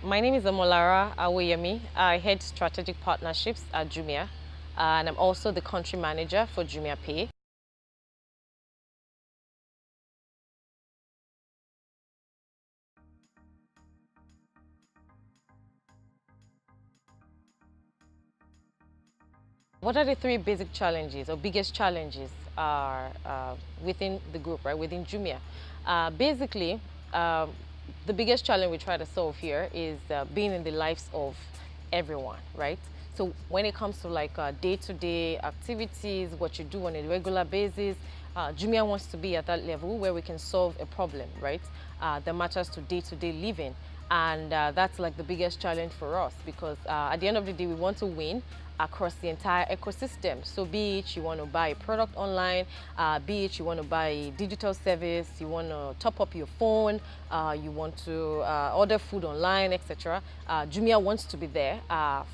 My name is Omolara Awoyemi. I head strategic partnerships at Jumia, and I'm also the country manager for Jumia Pay. What are the three basic challenges or biggest challenges are within the group, right, within Jumia? Basically, the biggest challenge we try to solve here is being in the lives of everyone, right? So when it comes to like day-to-day activities, what you do on a regular basis, Jumia wants to be at that level where we can solve a problem, right, that matters to day-to-day living. And that's like the biggest challenge for us because at the end of the day, we want to win across the entire ecosystem. So be it you want to buy a product online, be it you want to buy a digital service, you want to top up your phone, you want to order food online, etc. Jumia wants to be there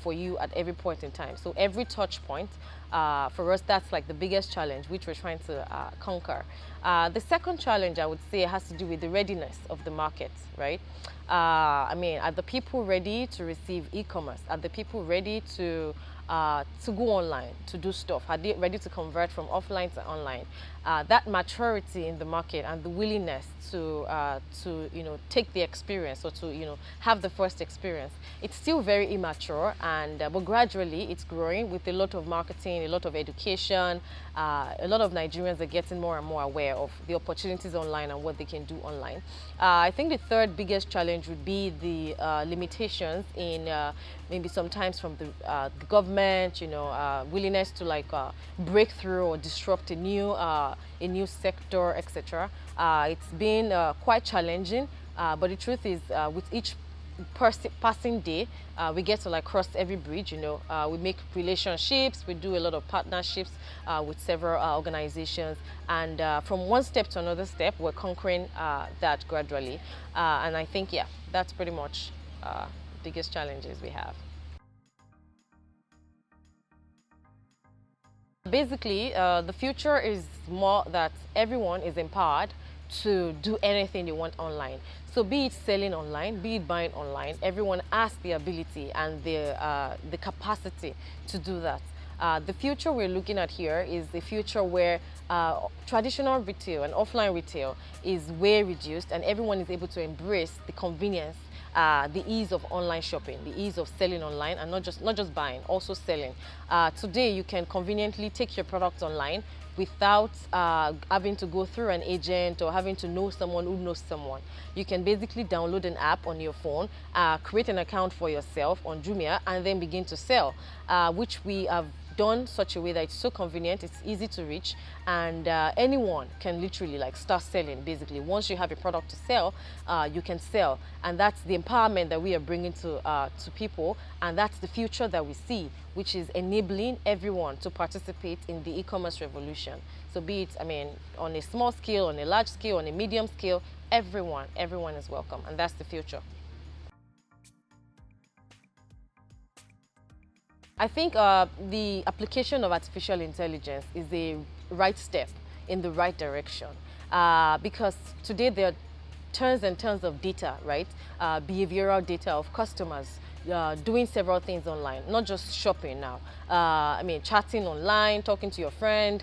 for you at every point in time. So every touch point, for us, that's like the biggest challenge which we're trying to conquer. The second challenge I would say has to do with the readiness of the market, right? I mean, are the people ready to receive e-commerce? Are the people ready to go online, to do stuff? Are they ready to convert from offline to online? That maturity in the market and the willingness to take the experience or to have the first experience. It's still very immature, and but gradually it's growing with a lot of marketing, a lot of education. A lot of Nigerians are getting more and more aware of the opportunities online and what they can do online. I think the third biggest challenge would be the limitations in maybe sometimes from the government, willingness to like break through or disrupt a new sector, etc. It's been quite challenging, but the truth is, with each passing day, we get to like cross every bridge. We make relationships, we do a lot of partnerships with several organizations, and from one step to another step, we're conquering that gradually. And I think, yeah, that's pretty much the biggest challenges we have. Basically, the future is more that everyone is empowered to do anything they want online. So be it selling online, be it buying online, everyone has the ability and the capacity to do that. The future we're looking at here is the future where traditional retail and offline retail is way reduced and everyone is able to embrace the convenience, the ease of online shopping, the ease of selling online, and not just buying, also selling. Today, you can conveniently take your products online without having to go through an agent or having to know someone who knows someone. You can basically download an app on your phone, create an account for yourself on Jumia, and then begin to sell, which we have done such a way that it's so convenient, it's easy to reach, and anyone can literally like start selling. Basically, once you have a product to sell, you can sell, and that's the empowerment that we are bringing to people, and that's the future that we see, which is enabling everyone to participate in the e-commerce revolution. So be it, I mean, on a small scale, on a large scale, on a medium scale, everyone is welcome, and that's the future. I think the application of artificial intelligence is a right step in the right direction because today there are tons and tons of data, right? Behavioral data of customers doing several things online, not just shopping now. I mean, chatting online, talking to your friend,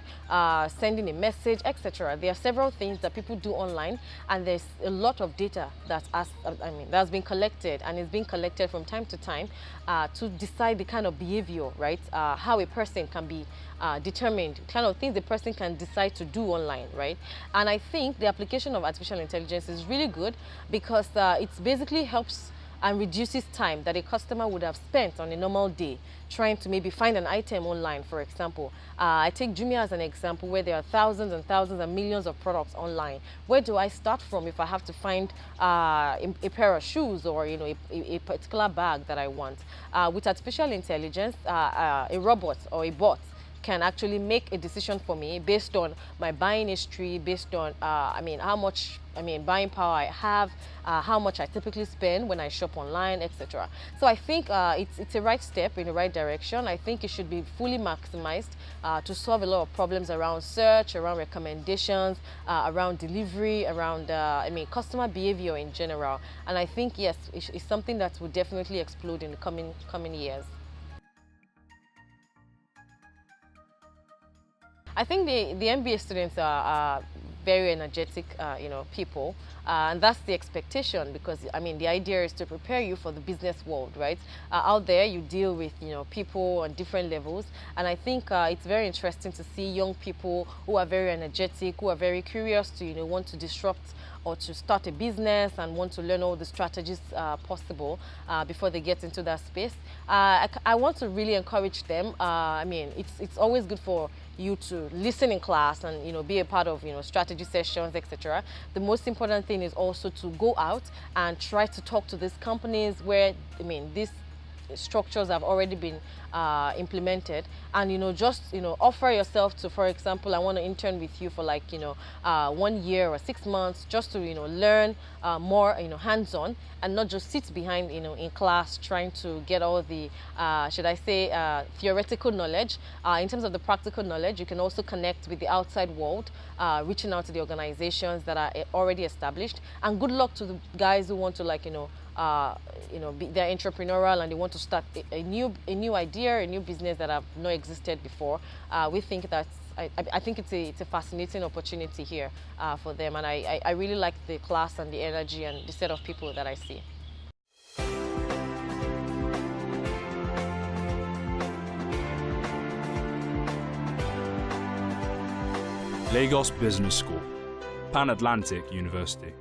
sending a message, etc. There are several things that people do online, and there's a lot of data that's been collected, and is being collected from time to time to decide the kind of behavior, right? How a person can be determined, kind of things the person can decide to do online, right? And I think the application of artificial intelligence is really good because it basically helps and reduces time that a customer would have spent on a normal day trying to maybe find an item online, for example. I take Jumia as an example where there are thousands and thousands and millions of products online. Where do I start from if I have to find a pair of shoes or a particular bag that I want? With artificial intelligence, a robot or a bot can actually make a decision for me based on my buying history, based on how much buying power I have, how much I typically spend when I shop online, etc. So I think it's a right step in the right direction. I think it should be fully maximized to solve a lot of problems around search, around recommendations, around delivery, around customer behavior in general. And I think yes, it's something that will definitely explode in the coming years. I think the MBA students are very energetic, people, and that's the expectation, because the idea is to prepare you for the business world, right? Out there, you deal with people on different levels, and I think it's very interesting to see young people who are very energetic, who are very curious to want to disrupt or to start a business and want to learn all the strategies possible before they get into that space. I want to really encourage them. It's always good for you to listen in class and be a part of strategy sessions, etc. The most important thing is also to go out and try to talk to these companies where these structures have already been implemented, and just offer yourself to, for example, I want to intern with you for like 1 year or 6 months, just to learn more hands-on, and not just sit behind in class trying to get all the should I say theoretical knowledge. In terms of the practical knowledge, you can also connect with the outside world, reaching out to the organizations that are already established. And good luck to the guys who want to they're entrepreneurial and they want to start a new idea, a new business that have not existed before. We think that's I think it's a fascinating opportunity here for them, and I really like the class and the energy and the set of people that I see. Lagos Business School, Pan Atlantic University.